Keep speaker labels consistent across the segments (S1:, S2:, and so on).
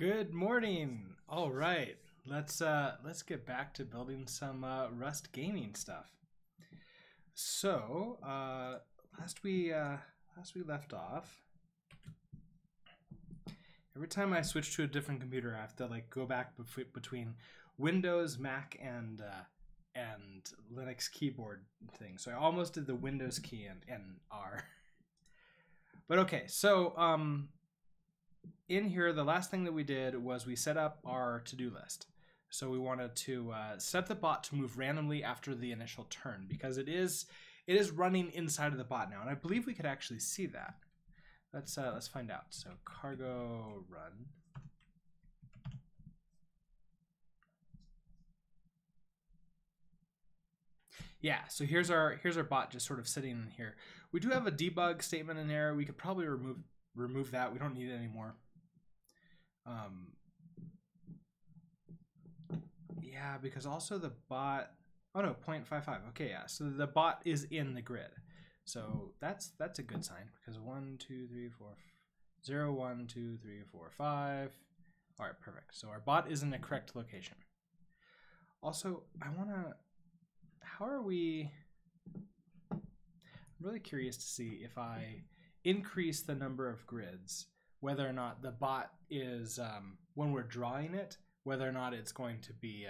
S1: Good morning. All right, let's get back to building some Rust gaming stuff. So last we left off, every time I switch to a different computer, I have to like go back between Windows, Mac, and Linux keyboard thing. So I almost did the Windows key and R. But okay, so in here, the last thing that we did was we set up our to-do list. So we wanted to set the bot to move randomly after the initial turn, because it is running inside of the bot now, and I believe we could actually see that. Let's find out. So cargo run. Yeah, so here's our bot just sort of sitting in here. We do have a debug statement in there. We could probably remove that. We don't need it anymore. Yeah, because also the bot, oh no, 0.55. Okay, yeah, so the bot is in the grid. So that's a good sign, because 1, 2, 3, 4, 0, 1, 2, 3, 4, 5. All right, perfect. So our bot is in the correct location. Also, how are we, I'm really curious to see if I increase the number of grids, whether or not the bot is, when we're drawing it, whether or not it's going to be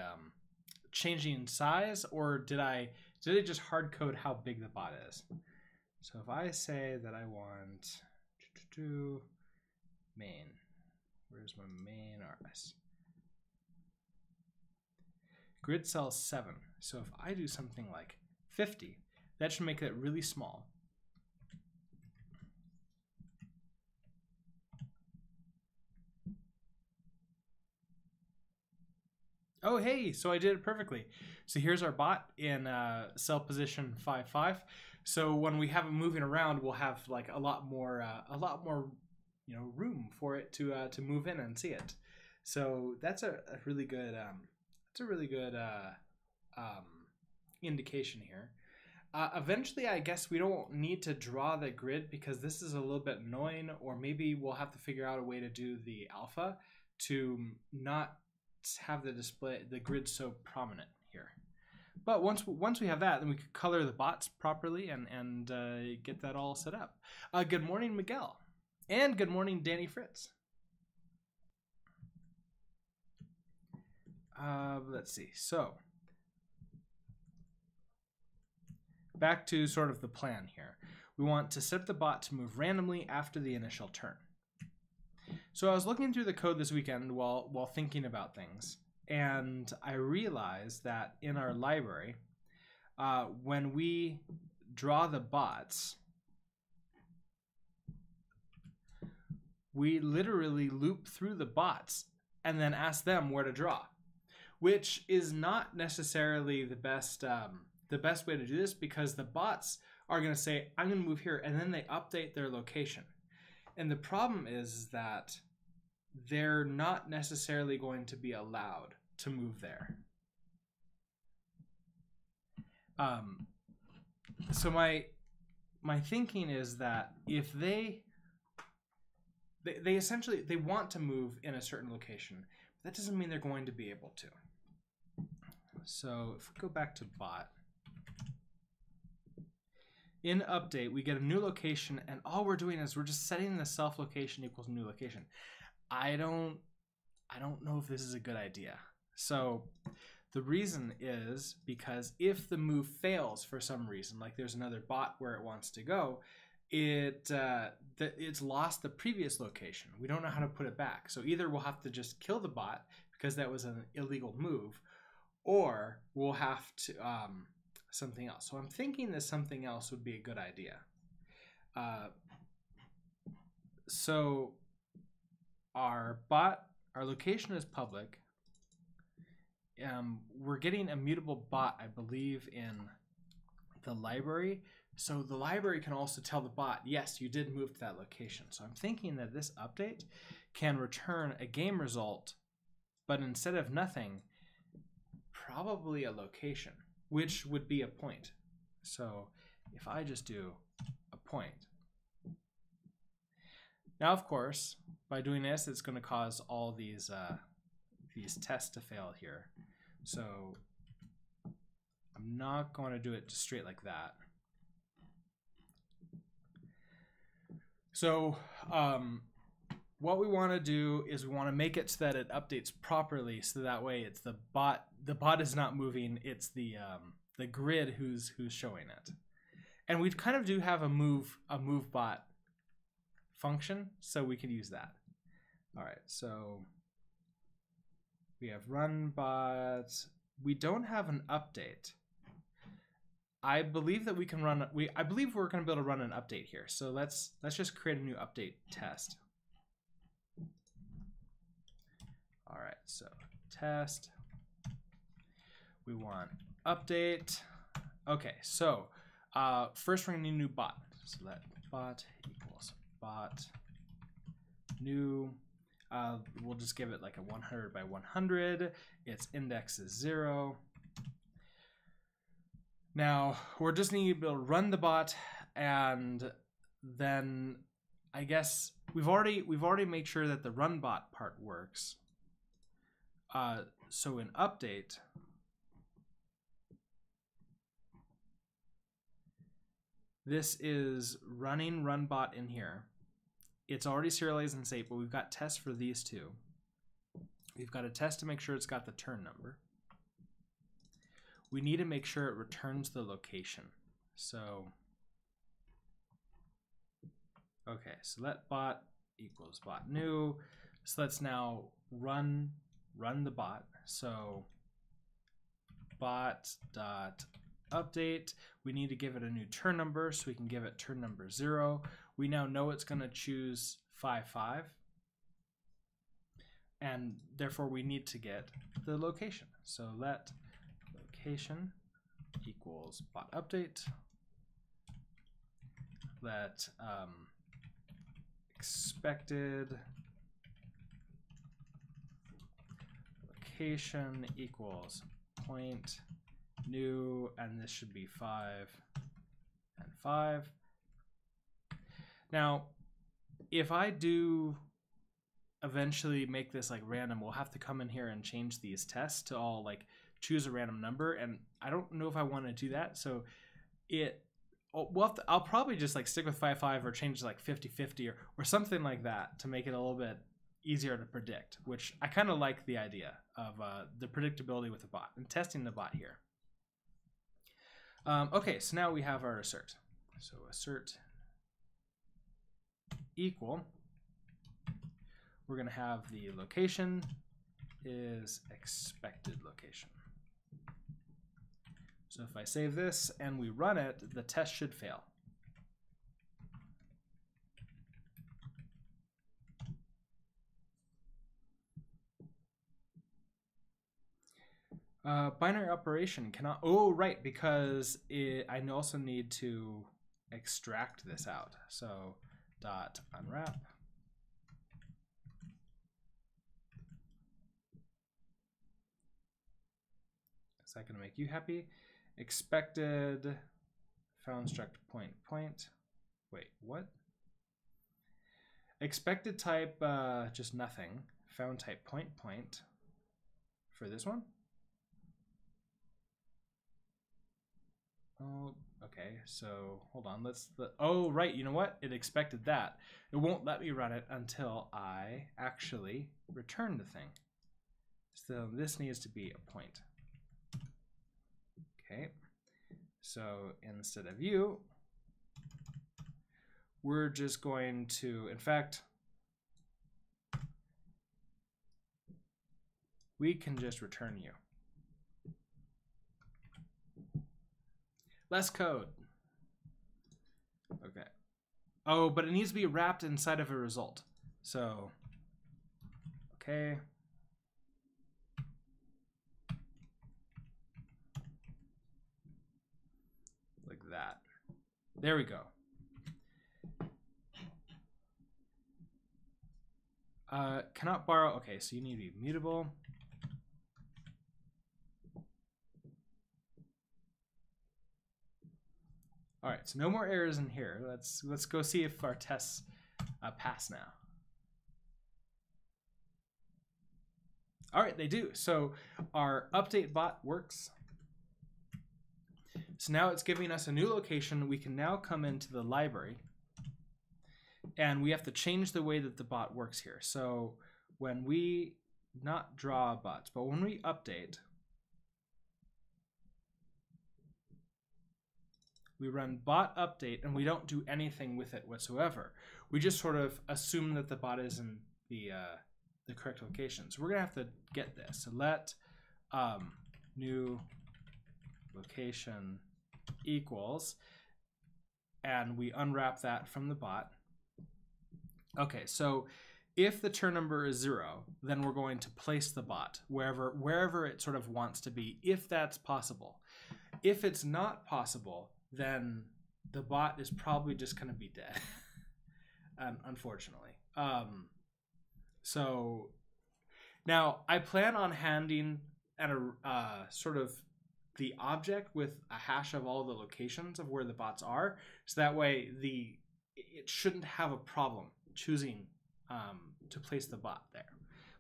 S1: changing size, or did I just hard code how big the bot is? So if I say that I want to main, where's my main RS? Grid cell 7. So if I do something like 50, that should make it really small. Oh, hey, so I did it perfectly. So here's our bot in cell position 5.5. So when we have it moving around, we'll have like a lot more, room for it to move in and see it. So that's a really good, indication here. Eventually, I guess we don't need to draw the grid, because this is a little bit annoying, or maybe we'll have to figure out a way to do the alpha to not have the grid so prominent here. But once we have that, then we could color the bots properly and get that all set up. Good morning, Miguel, and good morning, Danny Fritz. Let's see. So back to sort of the plan here. We want to set the bot to move randomly after the initial turn. So I was looking through the code this weekend while thinking about things, and I realized that in our library, when we draw the bots, we literally loop through the bots and then ask them where to draw, which is not necessarily the best way to do this, because the bots are going to say, I'm going to move here, and then they update their location. And the problem is that they're not necessarily going to be allowed to move there. So my thinking is that if they essentially want to move in a certain location, but that doesn't mean they're going to be able to. So if we go back to bot, in update, we get a new location, and all we're doing is we're just setting the self location equals new location. I don't know if this is a good idea. So the reason is because if the move fails for some reason, like there's another bot where it wants to go, it's lost the previous location. We don't know how to put it back. So either we'll have to just kill the bot because that was an illegal move, or we'll have to something else. So I'm thinking that something else would be a good idea. So our location is public. We're getting a mutable bot, I believe, in the library. So the library can also tell the bot, yes, you did move to that location. So I'm thinking that this update can return a game result, but instead of nothing, probably a location, which would be a point. So if I just do a point, Now, of course, by doing this, it's going to cause all these tests to fail here. So I'm not going to do it just straight like that. So what we want to do is we want to make it so that it updates properly, so that way it's the bot. The bot is not moving; it's the grid who's showing it. And we kind of do have a move bot function, so we can use that. All right, so we have run bot. We don't have an update. I believe that we can run. I believe we're going to be able to run an update here. So let's just create a new update test. All right, so test. We want update. Okay, so first we're going to need a new bot. So let bot equals bot new. We'll just give it like a 100 by 100. Its index is 0. Now we're just need to be able to run the bot, and then I guess we've already made sure that the run bot part works. So in update, this is running run bot in here. It's already serialized and safe, but we've got tests for these two. We've got a test to make sure it's got the turn number. We need to make sure it returns the location. So, okay, so let bot equals bot new. So let's now run the bot. So bot dot update. We need to give it a new turn number, so we can give it turn number 0. We now know it's going to choose 5-5, and therefore we need to get the location. So let location equals bot update. Let expected location equals point new, and this should be 5 and 5. Now, if I do eventually make this like random, we'll have to come in here and change these tests to all like choose a random number, and I don't know if I want to do that. So I'll probably just like stick with 5-5 or change to like 50-50 or something like that to make it a little bit easier to predict, which I kind of like the idea of the predictability with the bot and testing the bot here. Okay, so now we have our assert. So assert equal. We're going to have the location is expected location. So if I save this and we run it, the test should fail. Binary operation cannot, oh right, because I also need to extract this out. So dot unwrap. Is that going to make you happy? Expected found struct point. Wait, what? Expected type just nothing. Found type point for this one. Oh, okay. So hold on. Oh, right. You know what? It expected that. It won't let me run it until I actually return the thing. So this needs to be a point. Okay. So instead of you, we're just going to, in fact, we can just return you. Less code. Okay. Oh, but it needs to be wrapped inside of a result. So, okay. Like that. There we go. Cannot borrow. Okay, so you need to be mutable. All right, so no more errors in here. Let's go see if our tests pass now. All right, they do. So our update bot works. So now it's giving us a new location. We can now come into the library, and we have to change the way that the bot works here. So when we not draw bots, but when we update, we run bot update, and we don't do anything with it whatsoever. We just sort of assume that the bot is in the correct location. So we're gonna have to get this. So let new location equals, and we unwrap that from the bot. Okay, so if the turn number is 0, then we're going to place the bot wherever it sort of wants to be, if that's possible. If it's not possible, then the bot is probably just going to be dead, unfortunately. So now I plan on handing sort of the object with a hash of all the locations of where the bots are, so that way it shouldn't have a problem choosing to place the bot there.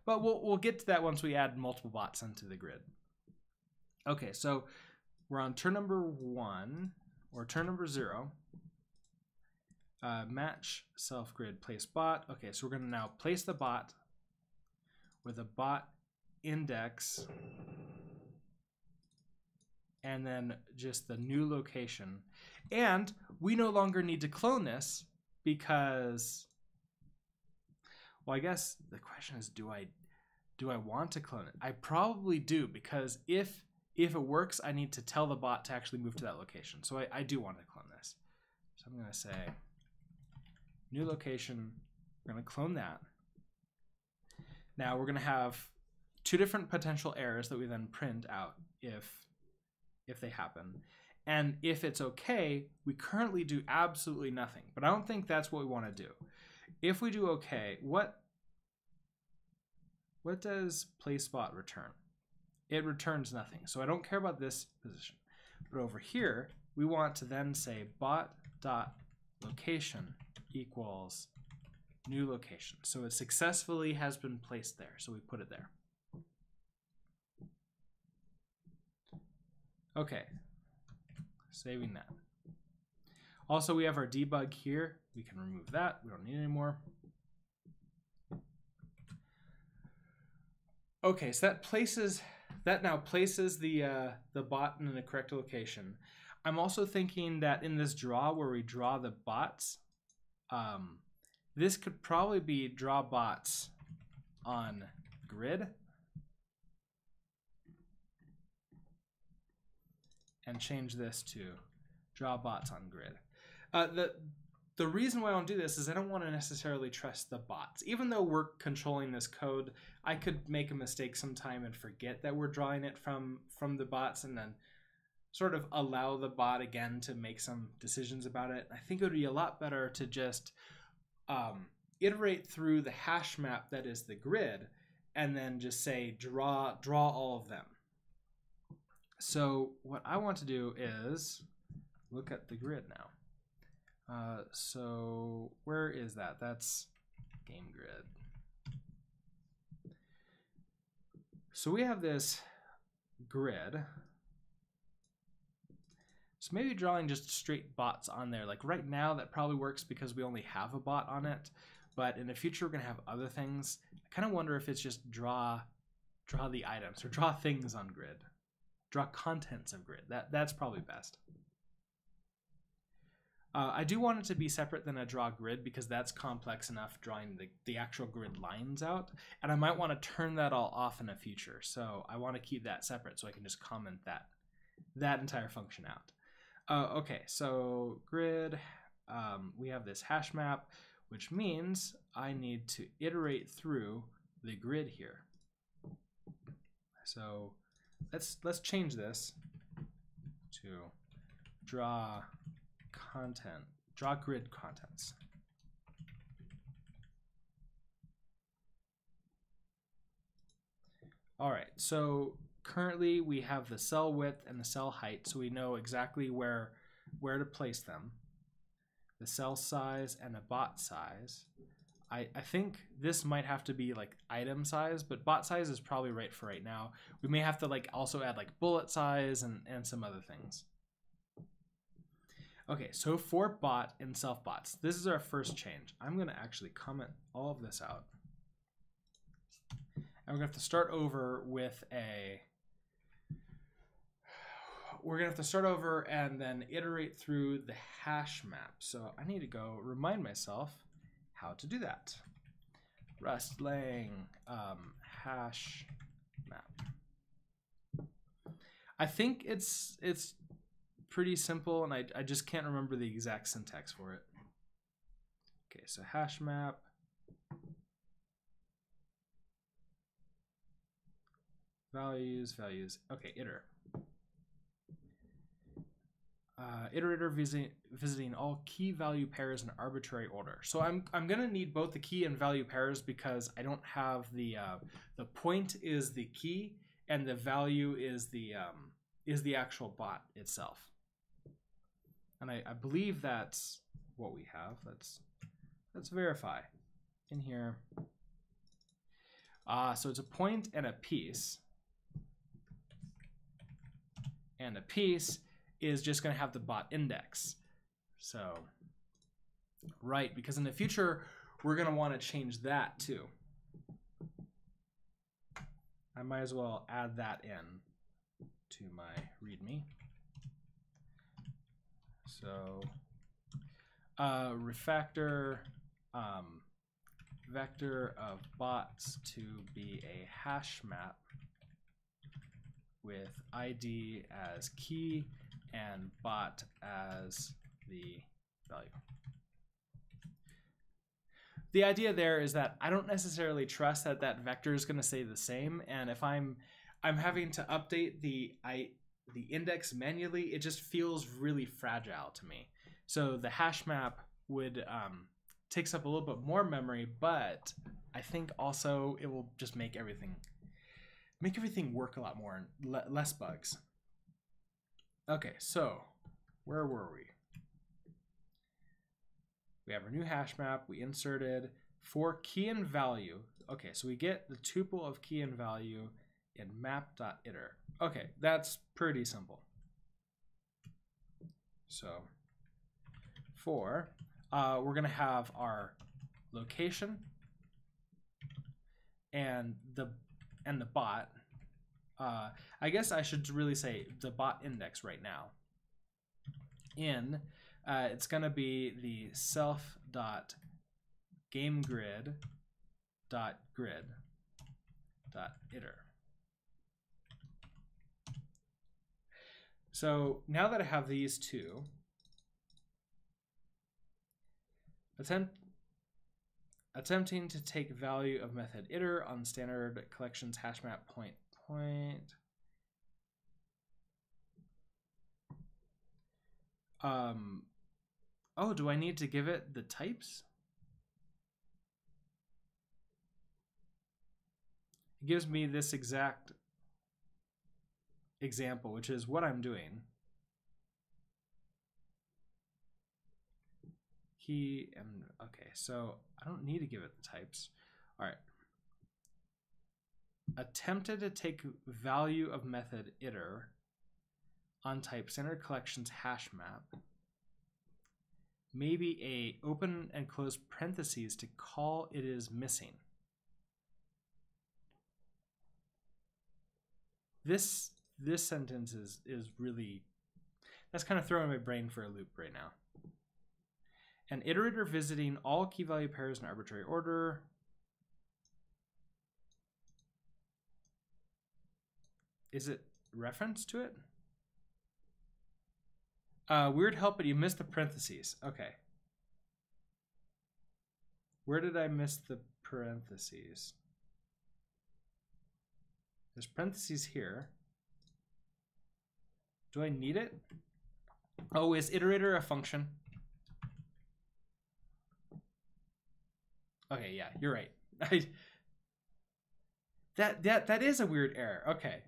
S1: But we'll get to that once we add multiple bots into the grid. Okay, so we're on turn number 1 or turn number 0. Match self grid place bot. Okay, so we're going to now place the bot with a bot index and then just the new location. And we no longer need to clone this because, well, I guess the question is, do I want to clone it? I probably do, because if it works, I need to tell the bot to actually move to that location. So I do want to clone this. So I'm going to say new location. We're going to clone that. Now we're going to have 2 different potential errors that we then print out if they happen. And if it's okay, we currently do absolutely nothing. But I don't think that's what we want to do. If we do okay, what does placeBot return? It returns nothing. So I don't care about this position. But over here, we want to then say bot.location equals new location. So it successfully has been placed there. So we put it there. Okay, saving that. Also, we have our debug here. We can remove that. We don't need it anymore. Okay, so that now places the bot in the correct location. I'm also thinking that in this draw where we draw the bots, this could probably be draw bots on grid. And change this to draw bots on grid. The reason why I don't do this is I don't want to necessarily trust the bots. Even though we're controlling this code, I could make a mistake sometime and forget that we're drawing it from the bots, and then sort of allow the bot again to make some decisions about it. I think it would be a lot better to just iterate through the hash map that is the grid, and then just say draw all of them. So what I want to do is look at the grid now. So where is that? That's game grid. So we have this grid. So maybe drawing just straight bots on there. Like right now that probably works because we only have a bot on it. But in the future we're going to have other things. I kind of wonder if it's just draw the items or draw things on grid. Draw contents of grid. That's probably best. I do want it to be separate than a draw grid because that's complex enough drawing the actual grid lines out. And I might want to turn that all off in the future. So I want to keep that separate so I can just comment that entire function out. Okay, so grid, we have this hash map, which means I need to iterate through the grid here. So let's change this to draw grid contents. All right, so currently we have the cell width and the cell height, so we know exactly where to place them. the cell size, and a bot size. I think this might have to be like item size, but bot size is probably right for right now. We may have to like also add like bullet size and some other things. Okay, so for bot and self bots, this is our first change. I'm gonna actually comment all of this out. And we're gonna have to start over with we're gonna have to start over and then iterate through the hash map. So I need to go remind myself how to do that. Rustlang hash map. I think it's pretty simple, and I just can't remember the exact syntax for it. Okay, so hash map. Values. Okay, iter. Iterator visiting all key value pairs in arbitrary order. So I'm gonna need both the key and value pairs because I don't have the point is the key and the value is the actual bot itself. And I believe that's what we have. Let's verify in here. So it's a point and a piece, and a piece is just going to have the bot index. So, right, because in the future, we're going to want to change that too. I might as well add that in to my README. So, refactor vector of bots to be a hash map with ID as key and bot as the value. The idea there is that I don't necessarily trust that that vector is going to stay the same, and if I'm having to update the index manually, it just feels really fragile to me. So the hash map would takes up a little bit more memory, but I think also it will just make everything work a lot more and less bugs. Okay, so where were we? We have our new hash map. We inserted for key and value. Okay, so we get the tuple of key and value in map.iter. Okay, that's pretty simple. So for we're gonna have our location and the bot. I guess I should really say the bot index right now. It's going to be the self.gamegrid.grid.iter. So now that I have these two, attempting to take value of method iter on standard collections hash map point. Oh, do I need to give it the types? It gives me this exact example, which is what I'm doing. Key and okay, so I don't need to give it the types. All right. Attempted to take value of method iter on type standard collections hash map. Maybe a open and close parentheses to call it is missing. This sentence is really, that's kind of throwing my brain for a loop right now. An iterator visiting all key value pairs in arbitrary order. Is it reference to it? Weird help, but you missed the parentheses. Okay. Where did I miss the parentheses? There's parentheses here. Do I need it? Oh, is iterator a function? Okay, yeah, you're right. That is a weird error. Okay.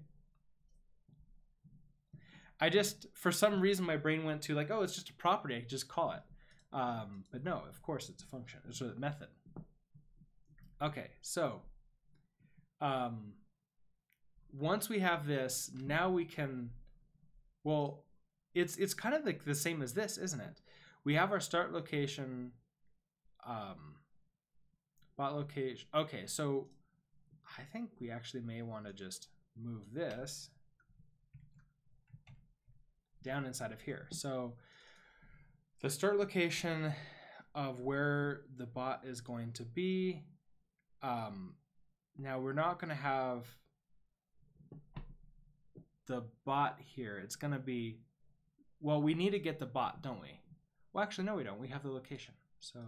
S1: I just, for some reason, my brain went to like, oh, it's just a property. I could just call it. But no, of course it's a function. It's a method. Okay, so once we have this, now we can, well, it's kind of like the same as this, isn't it? We have our start location, bot location. Okay, so I think we actually may want to just move this down inside of here. So the start location of where the bot is going to be. Now we're not going to have the bot here. It's going to be, well, we need to get the bot, don't we? Well, actually, no, we don't. We have the location. So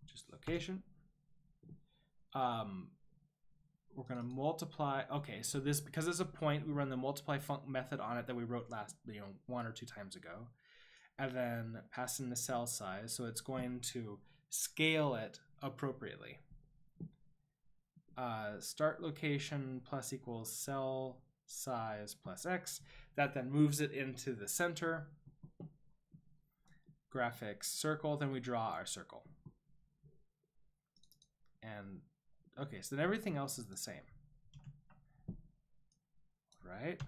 S1: just location. We're going to multiply. Okay, so this, because it's a point, we run the multiply func method on it that we wrote last, 1 or 2 times ago. And then pass in the cell size. So it's going to scale it appropriately. Start location plus equals cell size plus x. That then moves it into the center. Graphics circle, then we draw our circle. And okay, so then everything else is the same. Right?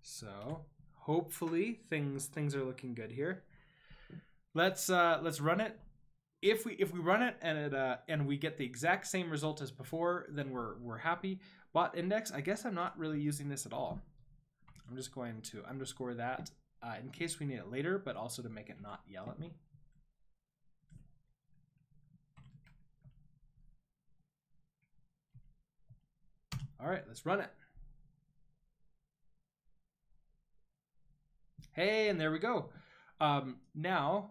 S1: So hopefully things are looking good here. Let's run it. If we run it and we get the exact same result as before, then we're happy. Bot index, I guess I'm not really using this at all. I'm just going to underscore that in case we need it later, but also to make it not yell at me. All right, let's run it. Hey, and there we go. Now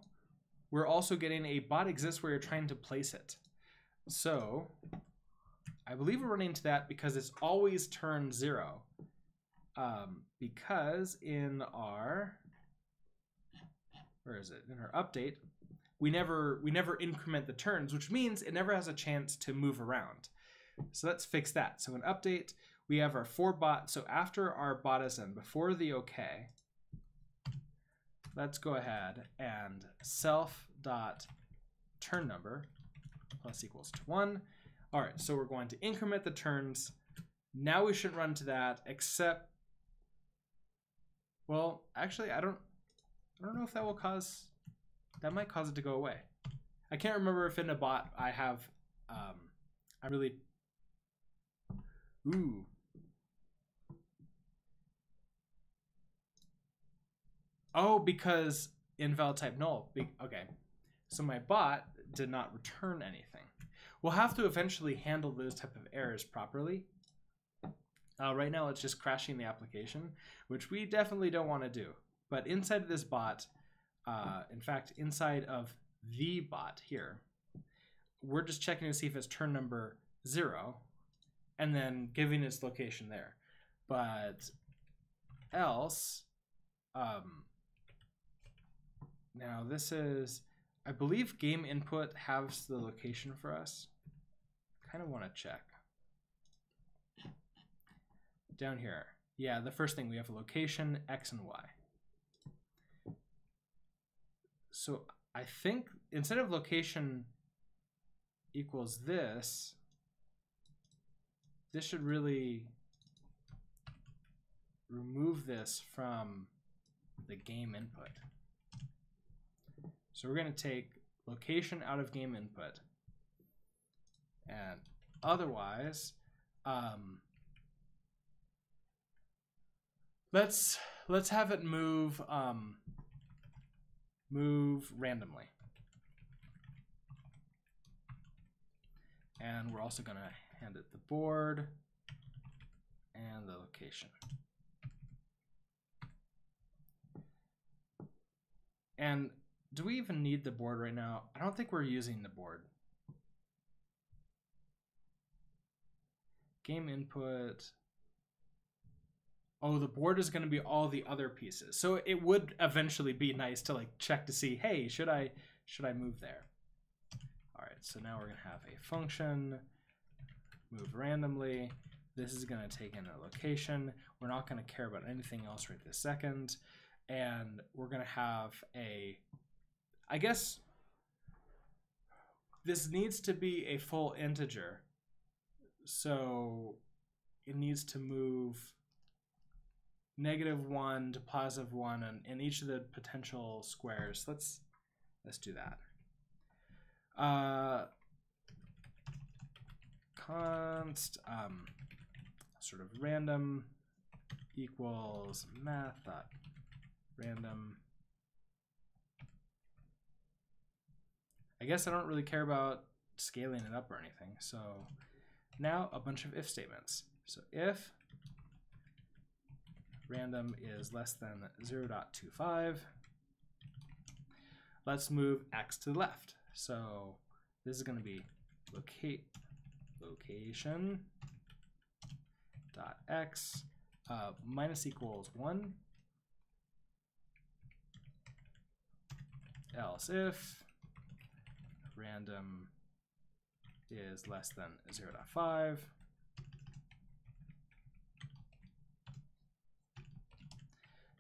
S1: we're also getting a bot exists where you're trying to place it. So I believe we're running into that because it's always turn 0. Because in our, where is it? In our update, we never increment the turns, which means it never has a chance to move around. So let's fix that. So in update, we have our for bot. So after our bot is in, before the OK, let's go ahead and self.turn number plus equals to 1. All right, so we're going to increment the turns. Now we shouldn't run to that, except, well, actually, I don't know if that will cause, that might cause it to go away. I can't remember if in a bot I have, I really, ooh. Oh, because invalid type null. Okay, so my bot did not return anything. We'll have to eventually handle those type of errors properly. Right now it's just crashing the application, which we definitely don't want to do. But inside of this bot, in fact, inside of the bot here, we're just checking to see if it's turn number 0 and then giving its location there. But else, now this is, I believe game input has the location for us. Kind of want to check. Down here, yeah, the first thing we have a location, X and Y. So I think instead of location equals this, this should really remove this from the game input. So we're going to take location out of game input, and otherwise, let's have it move move randomly, and we're also going to hand it the board and the location. And do we even need the board right now? I don't think we're using the board. Game input. Oh, the board is going to be all the other pieces. So it would eventually be nice to like check to see, hey, should I move there? All right, so now we're going to have a function, move randomly. This is going to take in a location. We're not going to care about anything else right this second. And we're going to have a I guess this needs to be a full integer. So it needs to move -1 to +1 in each of the potential squares. Let's do that. Const sort of random equals math.random. I guess I don't really care about scaling it up or anything. So now a bunch of if statements. So if random is less than 0.25, let's move x to the left. So this is going to be location dot x minus equals 1, else if random is less than 0.5,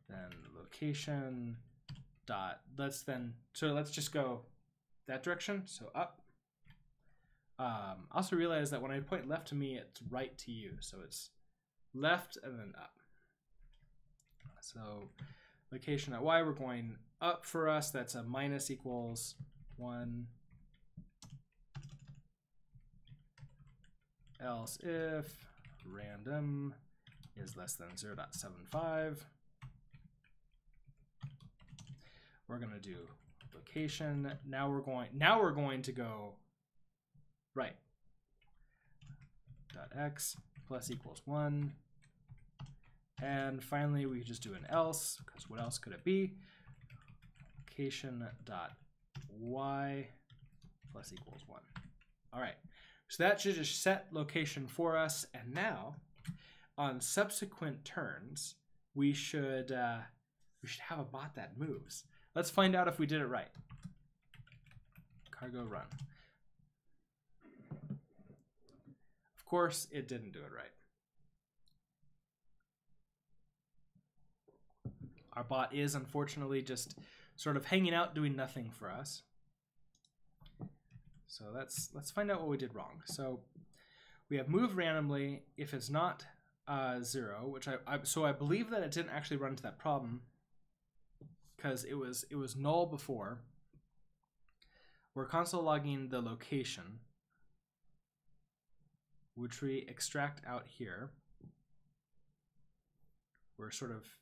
S1: then location dot, let's just go that direction, so up. Also realize that when I point left to me, it's right to you, so it's left and then up. So location at y, we're going up for us. That's a minus equals 1, else if random is less than 0.75. We're going to do location. Now we're going to go right. Dot x plus equals 1. And finally, we just do an else, because what else could it be? Location dot y plus equals 1. All right, so that should just set location for us. And now, on subsequent turns, we should have a bot that moves. Let's find out if we did it right. Cargo run. Of course, it didn't do it right. Our bot is unfortunately just sort of hanging out doing nothing for us. So let's find out what we did wrong. So we have move randomly if it's not 0, which I believe that it didn't actually run into that problem because it was null before. We're console logging the location, which we extract out here. We're sort of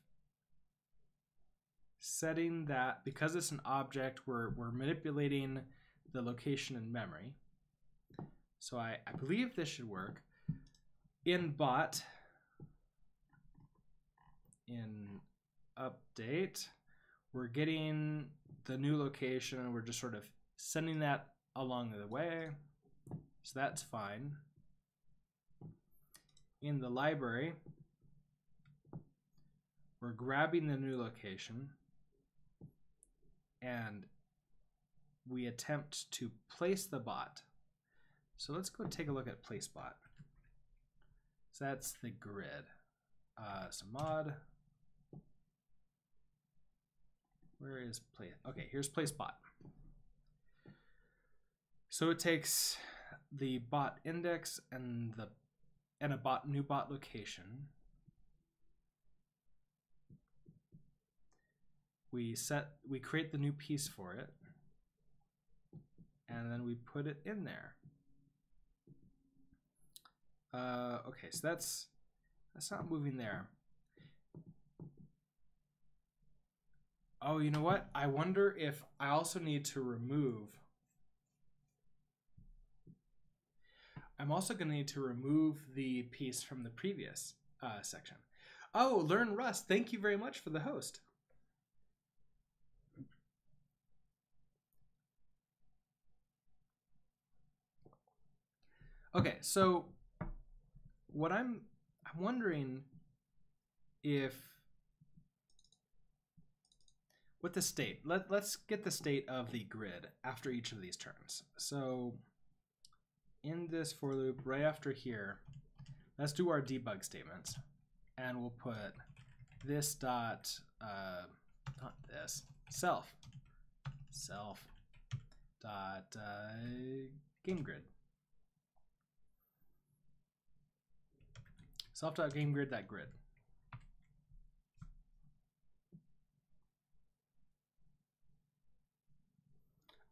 S1: setting that, because it's an object, we're manipulating the location in memory. So I believe this should work. In bot, in update, we're getting the new location and we're just sort of sending that along the way. So that's fine. In the library, we're grabbing the new location and we attempt to place the bot. So let's go take a look at place bot. So that's the grid. So mod, where is place? Okay, here's place bot. So it takes the bot index and a new bot location. We create the new piece for it, and then we put it in there. Okay, so that's not moving there. Oh, you know what? I wonder if I also need to remove. I'm also going to need to remove the piece from the previous section. Oh, Learn Rust. Thank you very much for the host. Okay, so what I'm wondering if what the state. Let's get the state of the grid after each of these turns. So in this for loop, right after here, let's do our debug statements, and we'll put this dot not this self self dot game grid. Self dot game grid that grid.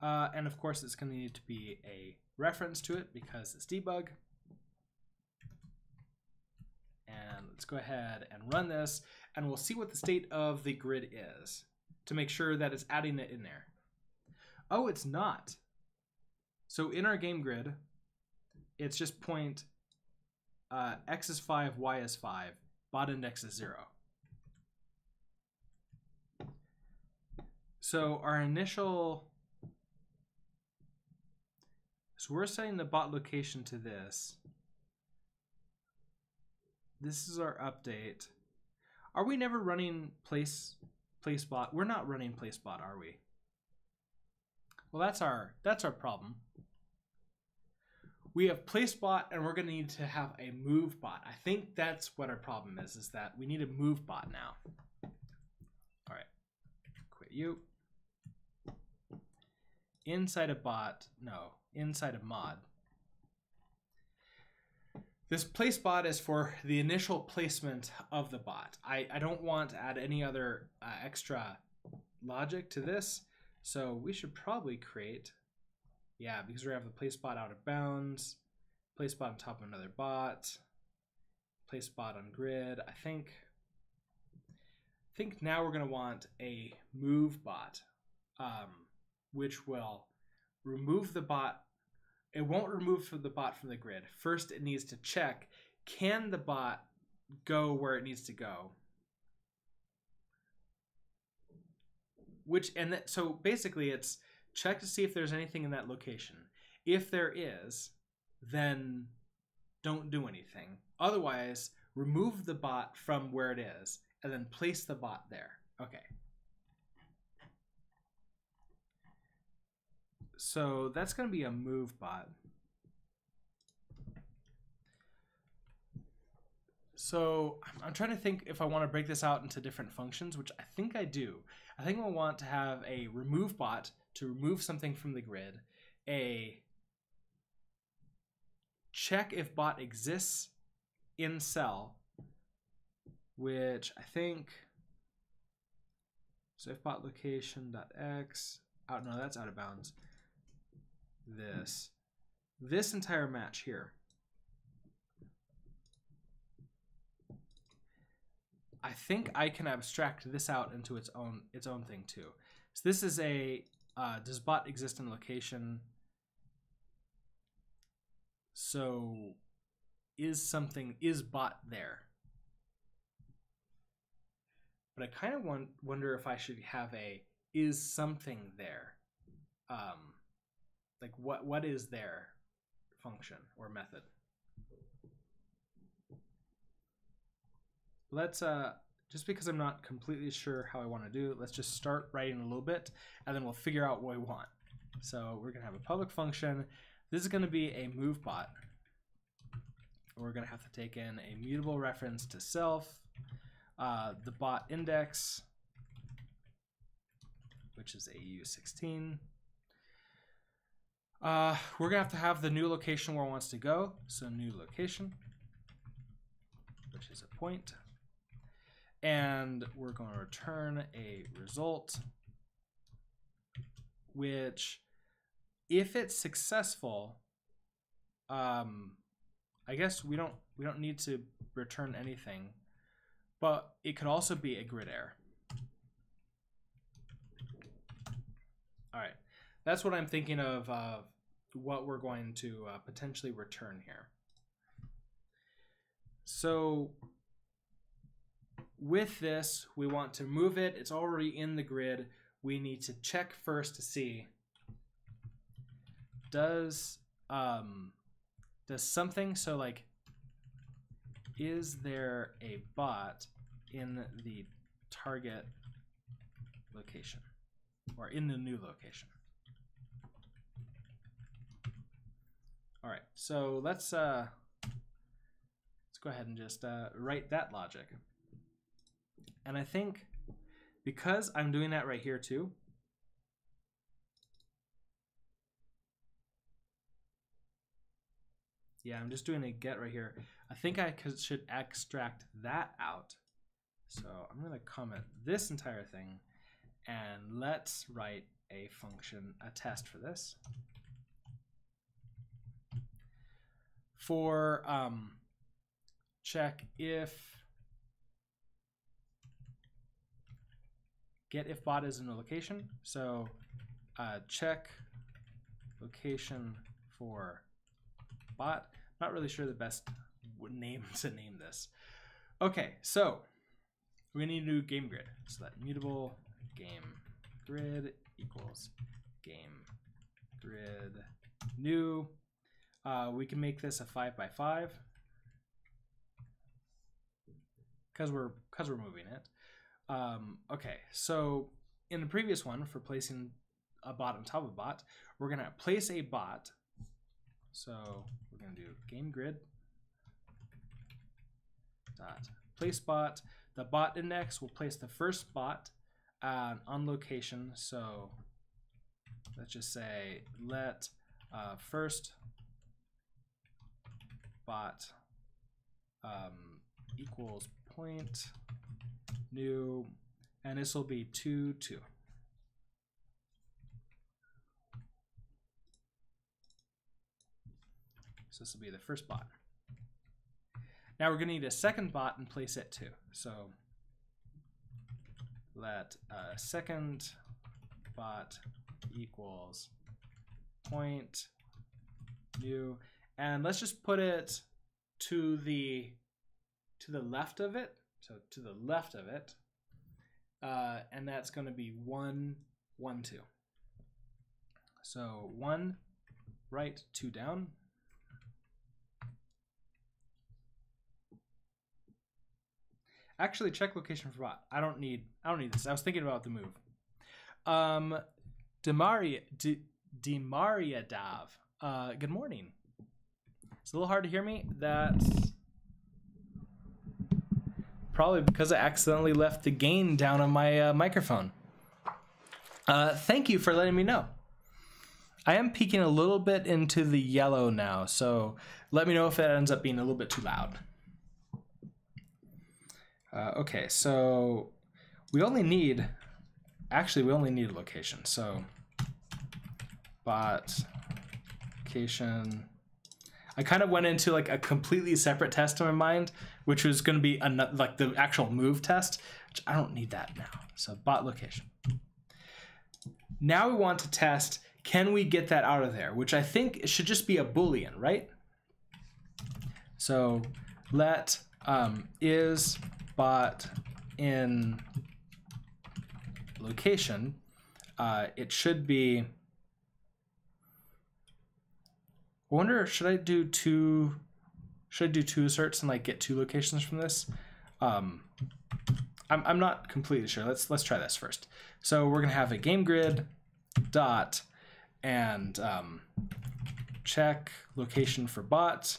S1: And of course, it's going to need to be a reference to it because it's debug. And let's go ahead and run this, and we'll see what the state of the grid is to make sure that it's adding it in there. Oh, it's not. So in our game grid, it's just point x is 5, y is 5, bot index is 0. So our initial... So we're setting the bot location to this. This is our update. Are we never running place bot? We're not running place bot, are we? Well, that's our problem. We have place bot, and we're going to need to have a move bot. I think that's what our problem is that we need a move bot now. All right, quit you. Inside a bot, no, inside a mod. This place bot is for the initial placement of the bot. I don't want to add any other extra logic to this, so we should probably create, yeah, because we have the place bot out of bounds, place bot on top of another bot, place bot on grid. I think now we're going to want a move bot, which will remove the bot. It won't remove the bot from the grid. First, it needs to check, can the bot go where it needs to go? So basically it's check to see if there's anything in that location. If there is, then don't do anything. Otherwise, remove the bot from where it is and then place the bot there. Okay. So that's going to be a move bot. So I'm trying to think if I want to break this out into different functions, which I think I do. I think I want to have a remove bot to remove something from the grid, a check if bot exists in cell, which I think, so if bot location.x, oh no, that's out of bounds. This entire match here. I think I can abstract this out into its own thing too. So this is a does bot exist in location? So is bot there? But I kind of wonder if I should have a is something there. Like what is their function or method? Let's just because I'm not completely sure how I want to do it, let's just start writing a little bit and then we'll figure out what we want. So we're gonna have a public function. This is gonna be a move bot. We're gonna have to take in a mutable reference to self, the bot index, which is AU16. We're gonna have to have the new location where it wants to go. So new location, which is a point. And we're going to return a result, which if it's successful, I guess we don't need to return anything, but it could also be a grid error. All right, that's what I'm thinking of what we're going to potentially return here. So with this, we want to move it. It's already in the grid. We need to check first to see does something, so like, is there a bot in the target location or in the new location? All right, so let's go ahead and just write that logic. And I think because I'm doing that right here too, Yeah, I'm just doing a get right here. I think I should extract that out. So I'm going to comment this entire thing, and let's write a function, a test for this. For check if get if bot is in a location. So check location for bot. Not really sure the best name to name this. Okay, so we need to do game grid. So that mutable game grid equals game grid new. We can make this a 5 by 5 because we're moving it. Okay, so in the previous one, for placing a bot on top of a bot, we're gonna place a bot. So we're gonna do game grid dot place bot. The bot index will place the first bot on location. So let's just say let first bot equals point new, and this will be 2 2. So this will be the first bot. Now we're going to need a second bot and place it too. So let second bot equals point new, and let's just put it to the left of it. So to the left of it, and that's going to be 1 1 2. So 1 right, 2 down. Actually, check location for bot. I don't need this. I was thinking about the move. Demariadav. Good morning. It's a little hard to hear me. That's probably because I accidentally left the gain down on my microphone. Thank you for letting me know. I am peeking a little bit into the yellow now, so let me know if it ends up being a little bit too loud. Okay, so we only need a location. So bot location. I kind of went into like a completely separate test in my mind, which was going to be like the actual move test, which I don't need that now. So bot location. Now we want to test, can we get that out of there? Which I think it should just be a Boolean, right? So let is bot in location. It should be, I wonder, should I do two asserts and like get 2 locations from this? I'm not completely sure. Let's try this first. So we're gonna have a game grid dot and check location for bot,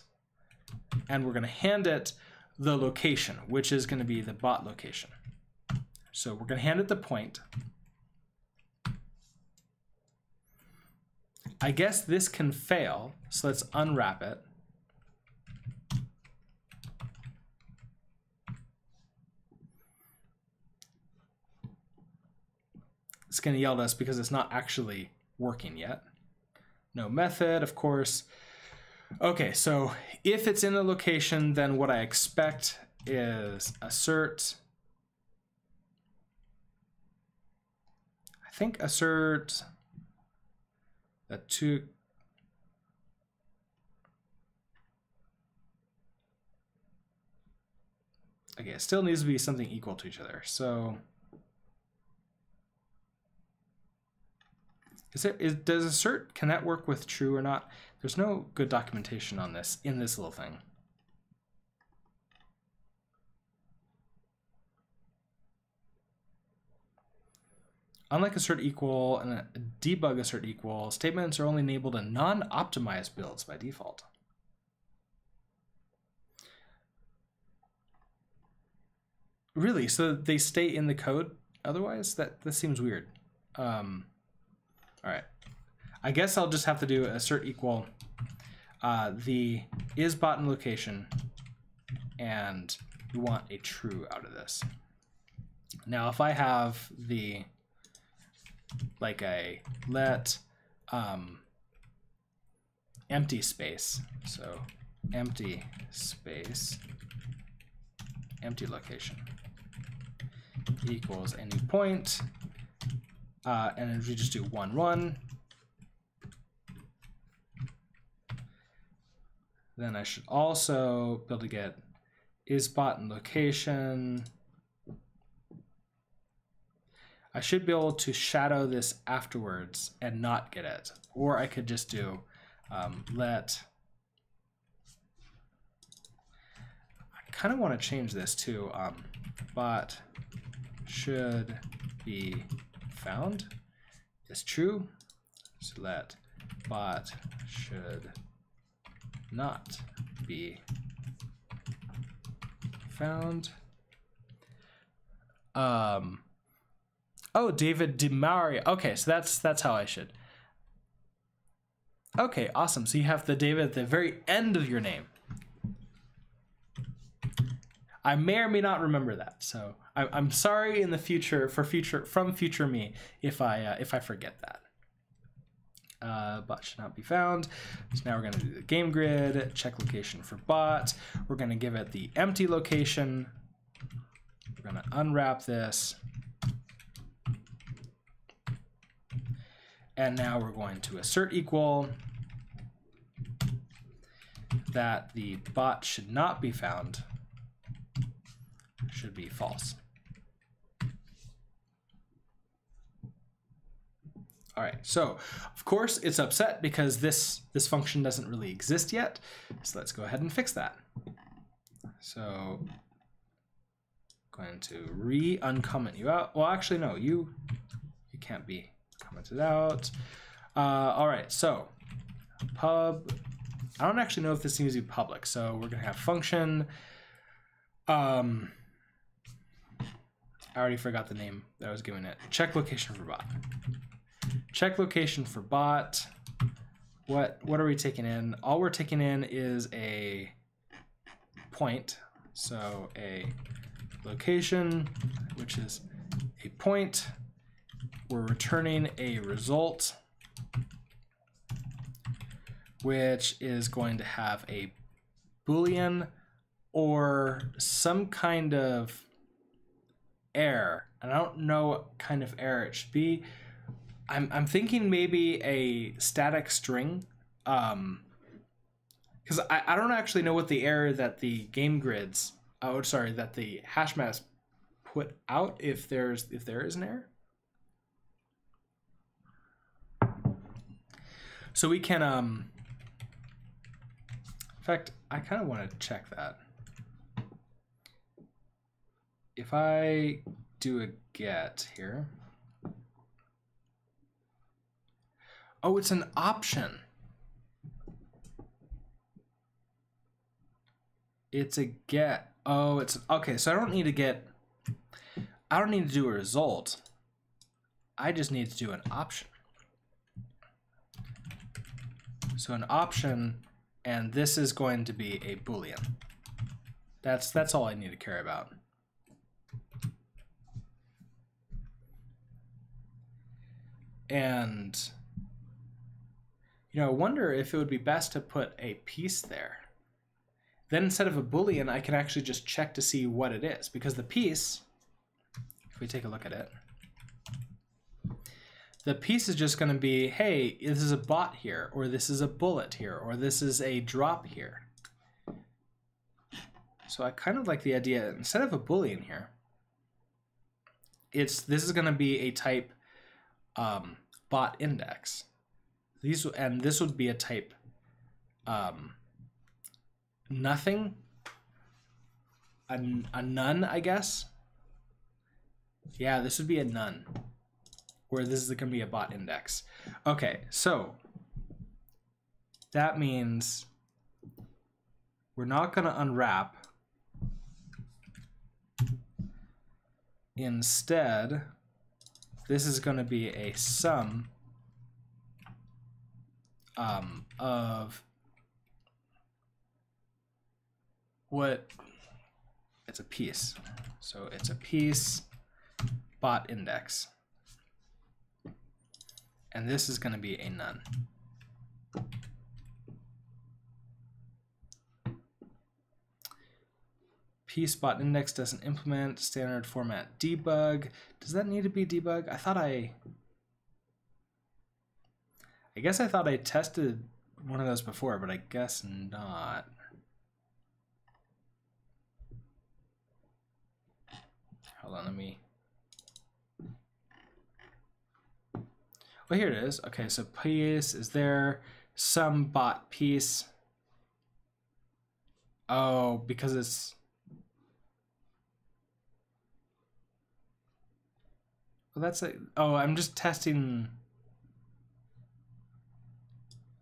S1: and we're gonna hand it the location, which is going to be the bot location. So we're going to hand it the point. I guess this can fail, so let's unwrap it. It's going to yell at us because it's not actually working yet. No method, of course. Okay, so if it's in the location, then what I expect is assert. I think assert that 2. Okay, it still needs to be something equal to each other. So does assert, can that work with true or not? There's no good documentation on this in this little thing. Unlike assert equal and debug assert equal, statements are only enabled in non-optimized builds by default. Really? So they stay in the code otherwise? That seems weird. All right. I guess I'll just have to do assert equal the is button location, and we want a true out of this. Now, if I have the like a let empty space, so empty space, empty location equals a new point, and then we just do 1, 1. Then I should also be able to get is button location. I should be able to shadow this afterwards and not get it. Or I could just do let. I kind of want to change this to bot should be found is true. So let bot should not be found. Oh, David DeMaria. Okay, so that's how I should. Okay, awesome. So you have the David at the very end of your name. I may or may not remember that, so I'm sorry in the future from future me if I forget that. Bot should not be found. So now we're going to do the game grid, check location for bot. We're going to give it the empty location. We're going to unwrap this. And now we're going to assert equal that the bot should not be found should be false. All right, so of course it's upset because this function doesn't really exist yet. So let's go ahead and fix that. So going to uncomment you out. Well, actually, no, you can't be commented out. All right, so pub. I don't actually know if this needs to be public. So we're gonna have function. I already forgot the name that I was giving it. Check location for bot. Check location for bot. What are we taking in? All we're taking in is a point. So a location, which is a point. We're returning a result, which is going to have a Boolean or some kind of error. And I don't know what kind of error it should be. I'm thinking maybe a static string, because I don't actually know what the error that the game grids, that the hash maps put out if there is an error. So we can, in fact, I kind of want to check that. If I do a get here. Oh, it's an option. It's a get. Oh, it's okay. So I don't need to get, I don't need to do a result. I just need to do an option. So an option, and this is going to be a Boolean. That's all I need to care about. And I wonder if it would be best to put a piece there. Then instead of a Boolean, I can actually just check to see what it is, because the piece, if we take a look at it, the piece is just going to be, hey, this is a bot here, or this is a bullet here, or this is a drop here. So I kind of like the idea, instead of a Boolean here, this is going to be a type bot index. And this would be a type nothing, a none, I guess. Yeah, this would be a none, where this is going to be a bot index. Okay, so that means we're not going to unwrap. Instead, this is going to be a sum of what it's a piece. So it's a piece bot index. And this is going to be a none. Piece bot index doesn't implement standard format debug. Does that need to be debug? I guess I thought I tested one of those before, but I guess not. Hold on, let me. Well, here it is. Okay, so piece is there. Some bot piece. Oh, because it's. Well, that's a. Oh, I'm just testing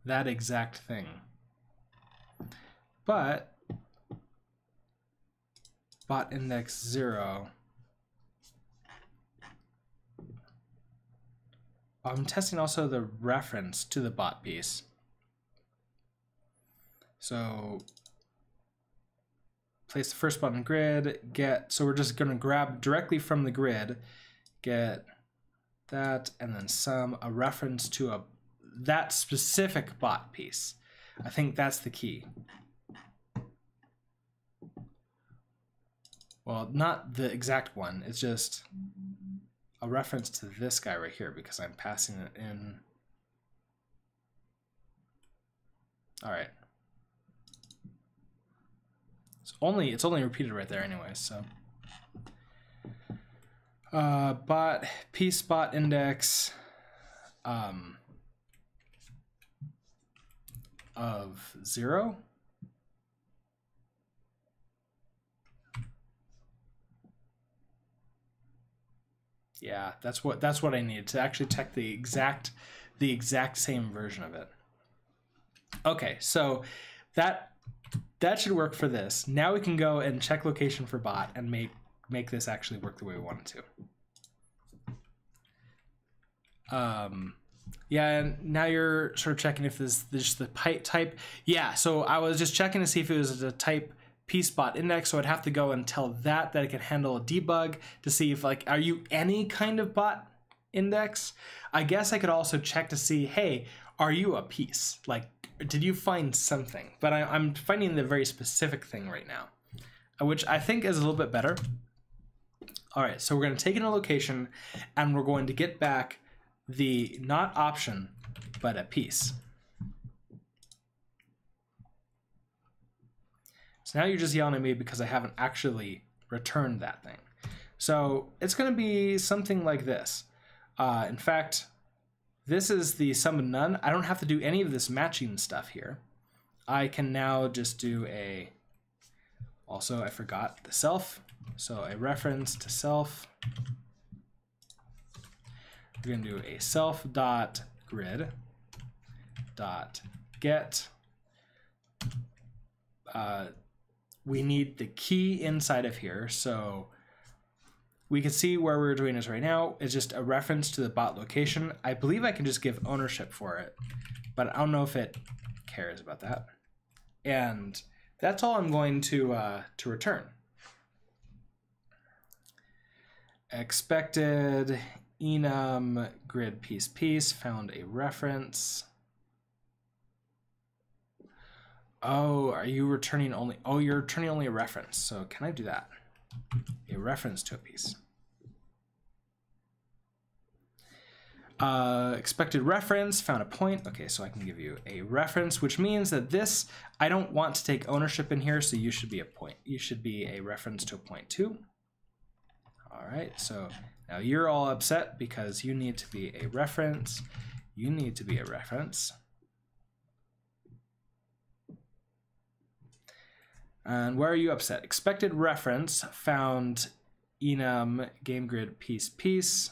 S1: that exact thing. But bot index 0. I'm testing also the reference to the bot piece. So place the first button grid, get, so we're just gonna grab directly from the grid, get that, and then sum a reference to that specific bot piece. I think that's the key. Well, not the exact one, it's just a reference to this guy right here because I'm passing it in. All right. It's only repeated right there anyway, so. Bot piece bot index of 0. Yeah, that's what I need to actually check the exact same version of it. Okay, so that should work for this. Now we can go and check location for bot and make this actually work the way we want it to. Yeah, and now you're sort of checking if this is the type. Yeah, so I was just checking to see if it was a type piece bot index, so I'd have to go and tell that it can handle a debug to see if, like, are you any kind of bot index? I guess I could also check to see, hey, are you a piece? Like, did you find something? But I'm finding the very specific thing right now, which I think is a little bit better. All right, so we're going to take in a location and we're going to get back the not option, but a piece. So now you're just yelling at me because I haven't actually returned that thing. So it's going to be something like this. In fact, this is the sum of none. I don't have to do any of this matching stuff here. I can now just do a, also I forgot the self. So a reference to self. We're going to do a self dot grid dot get. We need the key inside of here, so we can see where we're doing this right now. It's just a reference to the bot location. I believe I can just give ownership for it, but I don't know if it cares about that. And that's all I'm going to return. Expected enum grid piece found a reference. Oh, are you returning only? Oh, you're returning only a reference. So can I do that? A reference to a piece. Expected reference, found a point. Okay, so I can give you a reference, which means that this, I don't want to take ownership in here, so you should be a point. You should be a reference to a point too. All right, so now you're all upset because you need to be a reference. You need to be a reference. And where are you upset? Expected reference found enum game grid piece.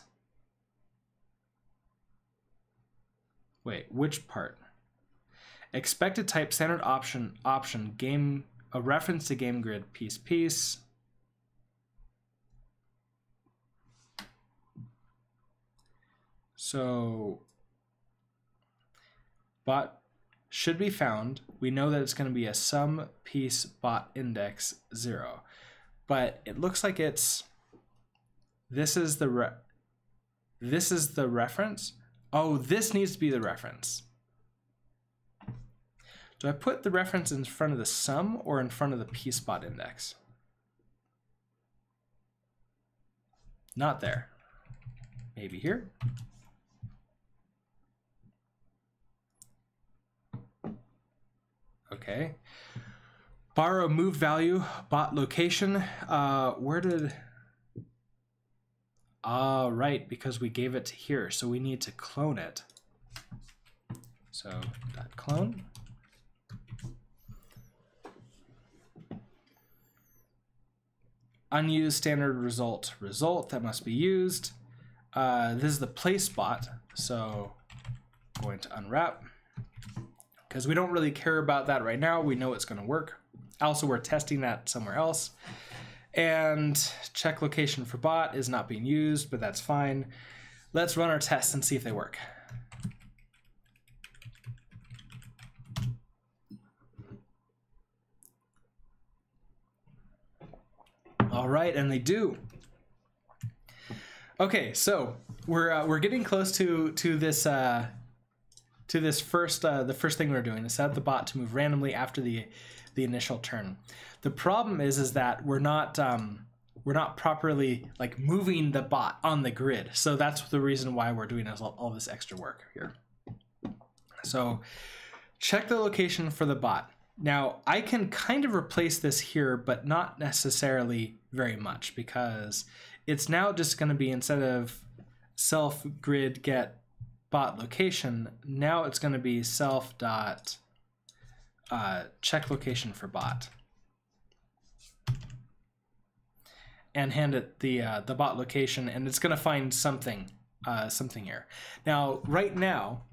S1: Wait, which part? Expected type standard option game, a reference to game grid piece. So bot should be found. We know that it's going to be a sum piece bot index 0, but it looks like it's this is the reference. Oh, this needs to be the reference. Do I put the reference in front of the sum or in front of the piece bot index? Not there. Maybe here. Okay. Borrow move value, bot location. Where did... right, because we gave it to here, so we need to clone it. So dot clone. Unused standard result. That must be used. This is the place bot, so I'm going to unwrap because we don't really care about that right now. We know it's going to work. Also, we're testing that somewhere else. And check location for bot is not being used, but that's fine. Let's run our tests and see if they work. All right, and they do. Okay, so we're getting close to this first the first thing we're doing is set up the bot to move randomly after the initial turn. The problem is that we're not properly like moving the bot on the grid. So that's the reason why we're doing all this extra work here. So check the location for the bot. Now I can kind of replace this here, but not necessarily very much, because it's now just going to be, instead of self grid get bot location, now it's going to be self dot check location for bot, and hand it the bot location, and it's going to find something here. Now right now,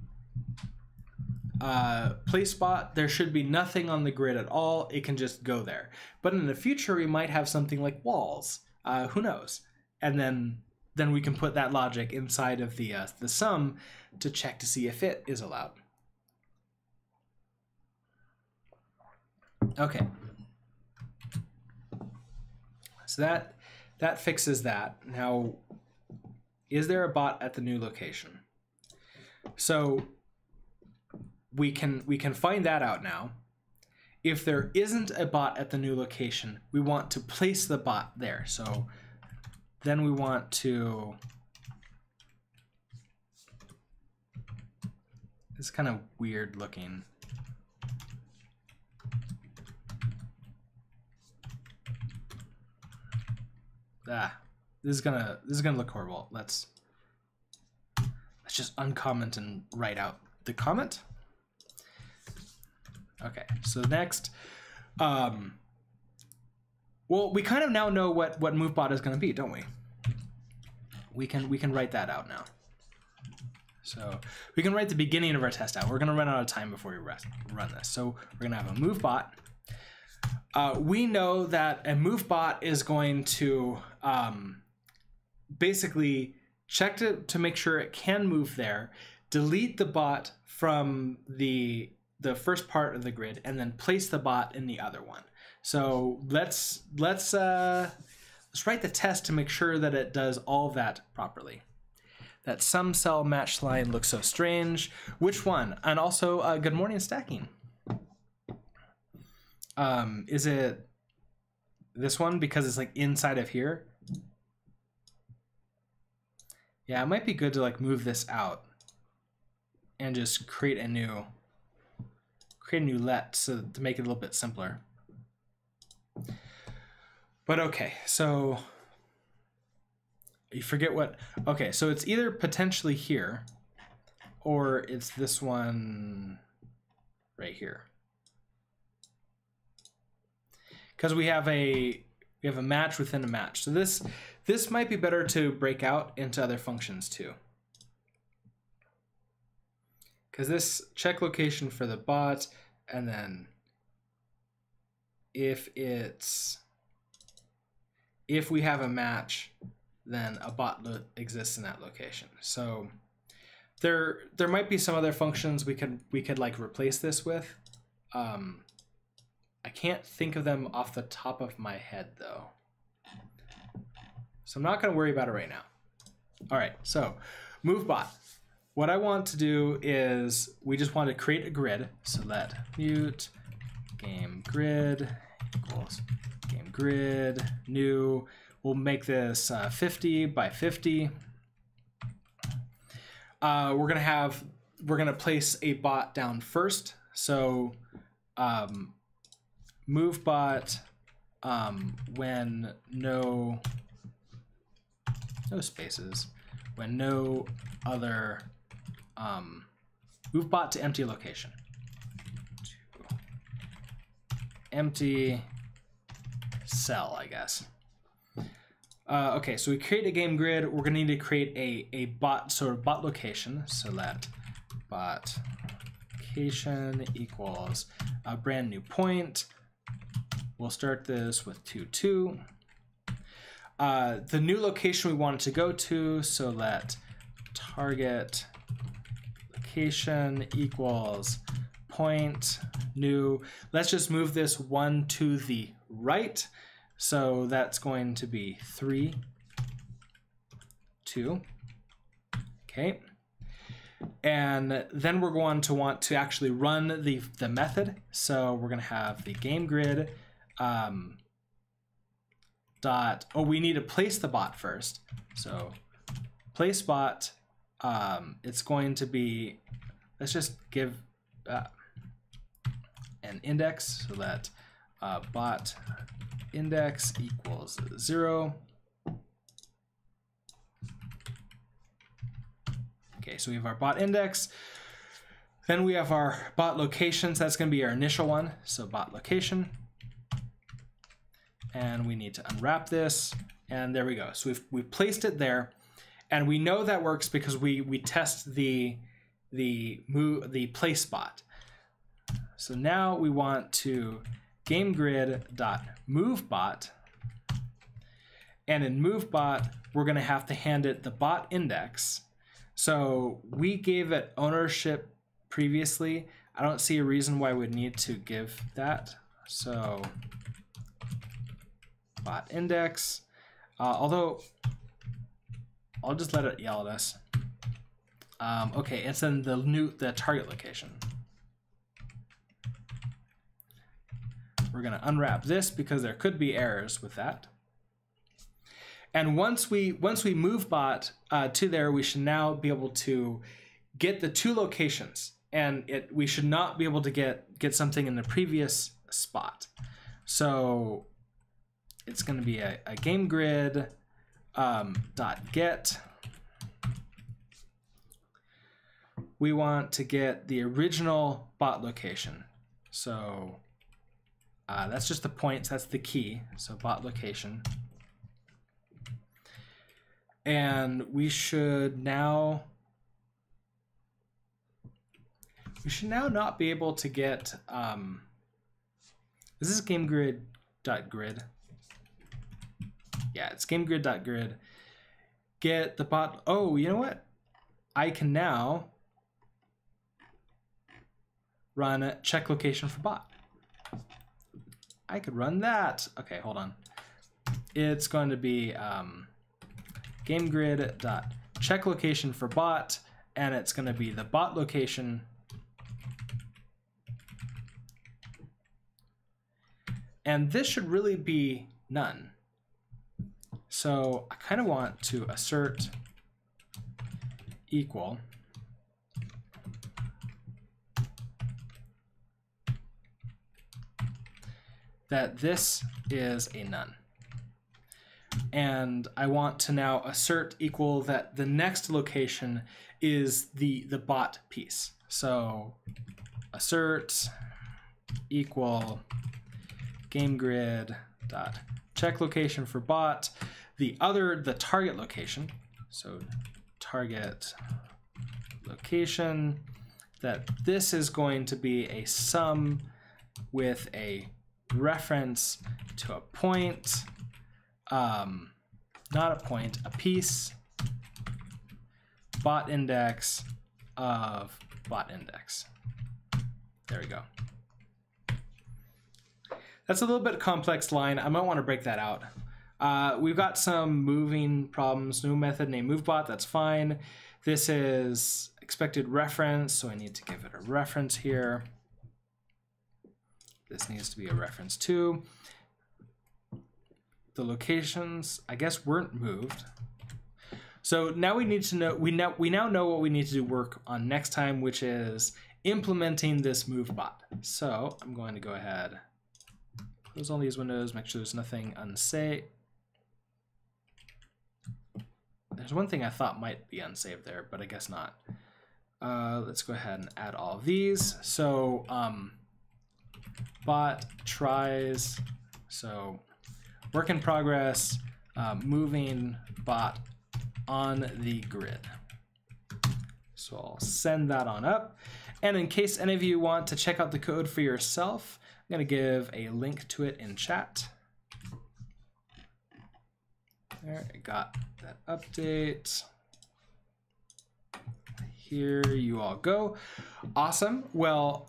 S1: place bot, there should be nothing on the grid at all. It can just go there. But in the future, we might have something like walls. Who knows? And then we can put that logic inside of the sum to check to see if it is allowed. Okay. So that fixes that. Now, is there a bot at the new location? So we can find that out now. If there isn't a bot at the new location, we want to place the bot there. So then we want to, it's kind of weird looking. This is gonna look horrible. Let's just uncomment and write out the comment. Okay, so next, well, we kind of now know what MoveBot is going to be, don't we? We can write that out now. So we can write the beginning of our test out. We're going to run out of time before we run this. So we're going to have a MoveBot. We know that a MoveBot is going to basically check to make sure it can move there, delete the bot from the first part of the grid, and then place the bot in the other one. So let's write the test to make sure that it does all of that properly. That sum cell match line looks so strange. Which one? And also, good morning stacking. Is it this one because it's like inside of here? Yeah, it might be good to like move this out and just create a new let, so to make it a little bit simpler. But okay, so you forget what, okay, so it's either potentially here or it's this one right here. Because we have a match within a match. So this might be better to break out into other functions too. Because this check location for the bot, and then if we have a match, then a bot exists in that location. So There might be some other functions we could like replace this with. I can't think of them off the top of my head though. So I'm not going to worry about it right now. All right, so MoveBot. What I want to do is we just want to create a grid. So let mute game grid equals game grid new. We'll make this 50 by 50. We're gonna place a bot down first. So MoveBot when no spaces, when no other MoveBot to empty location. Empty cell, I guess. Okay, so we create a game grid. We're gonna need to create a bot, sort of bot location. So let bot location equals a brand new point. We'll start this with 2, 2. The new location we want it to go to, so let target location equals point new. Let's just move this 1 to the right. So that's going to be 3, 2. Okay. And then we're going to want to actually run the method. So we're going to have the game grid we need to place the bot first. So place bot, it's going to be, let's just give an index so that bot index equals 0. Okay, so we have our bot index. Then we have our bot location. So that's going to be our initial one. So bot location. And we need to unwrap this. And there we go. So we've placed it there. And we know that works because we test the place bot. So now we want to GameGrid.MoveBot, and in MoveBot we're going to have to hand it the bot index. So we gave it ownership previously. I don't see a reason why we'd need to give that. So bot index, although I'll just let it yell at us. Okay, it's in the target location. We're going to unwrap this because there could be errors with that. And once we move bot to there, we should now be able to get the 2 locations, and we should not be able to get something in the previous spot. So it's going to be a game grid dot get. We want to get the original bot location. So that's just the points, that's the key. So bot location. And we should now not be able to get, is this GameGrid.grid? Yeah, it's GameGrid.grid. Get the bot, oh, you know what? I can now run check location for bot. I could run that. Okay, hold on. It's going to be GameGrid.check location for bot, and it's going to be the bot location. And this should really be none. So I kind of want to assert equal that this is a none. And I want to now assert equal that the next location is the bot piece. So assert equal GameGrid.check location for bot, the target location. So target location, that this is going to be a sum with a reference to a point, not a point, a piece, bot index, of bot index. There we go. That's a little bit complex line. I might want to break that out. We've got some moving problems. No method named moveBot, that's fine. This is expected reference, so I need to give it a reference here. This needs to be a reference too. The locations, I guess, weren't moved. So now we need to know, we now know what we need to do work on next time, which is implementing this moveBot. So I'm going to go ahead, close all these windows, make sure there's nothing unsaved. There's one thing I thought might be unsaved there, but I guess not. Let's go ahead and add all of these. So bot tries, so work in progress, moving bot on the grid. So I'll send that on up. And in case any of you want to check out the code for yourself, I'm going to give a link to it in chat. There, I got that update. Here you all go. Awesome. Well,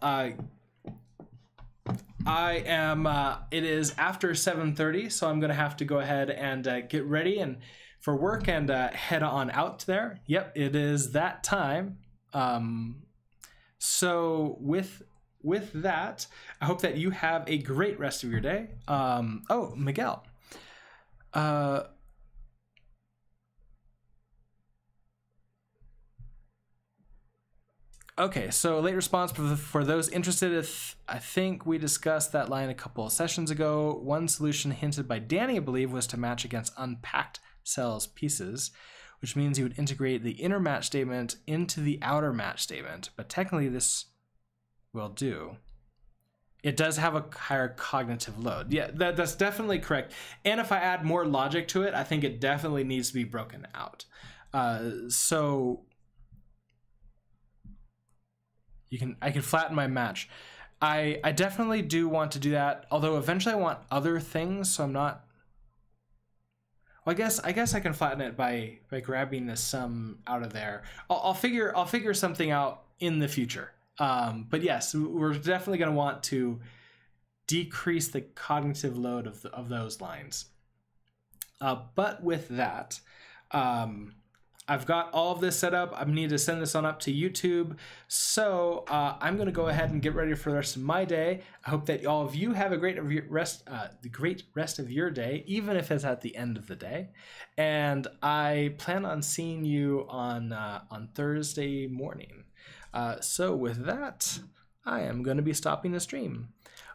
S1: it is after 7:30, so I'm going to have to go ahead and get ready and for work and head on out there. Yep, it is that time. So with that, I hope that you have a great rest of your day. Oh, Miguel. Okay, so late response for those interested. I think we discussed that line a couple of sessions ago. One solution hinted by Danny, I believe, was to match against unpacked cells pieces, which means you would integrate the inner match statement into the outer match statement, but technically this will do. It does have a higher cognitive load. Yeah, that's definitely correct. And if I add more logic to it, I think it definitely needs to be broken out. So I can flatten my match. I definitely do want to do that, although eventually I want other things, so I'm not. Well, I guess I can flatten it by grabbing this sum out of there. I'll figure something out in the future. But yes, we're definitely going to want to decrease the cognitive load of those lines. But with that, I've got all of this set up. I need to send this on up to YouTube. So I'm going to go ahead and get ready for the rest of my day. I hope that all of you have a great rest of your day, even if it's at the end of the day. And I plan on seeing you on Thursday morning. So with that, I am going to be stopping the stream.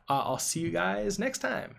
S1: I'll see you guys next time.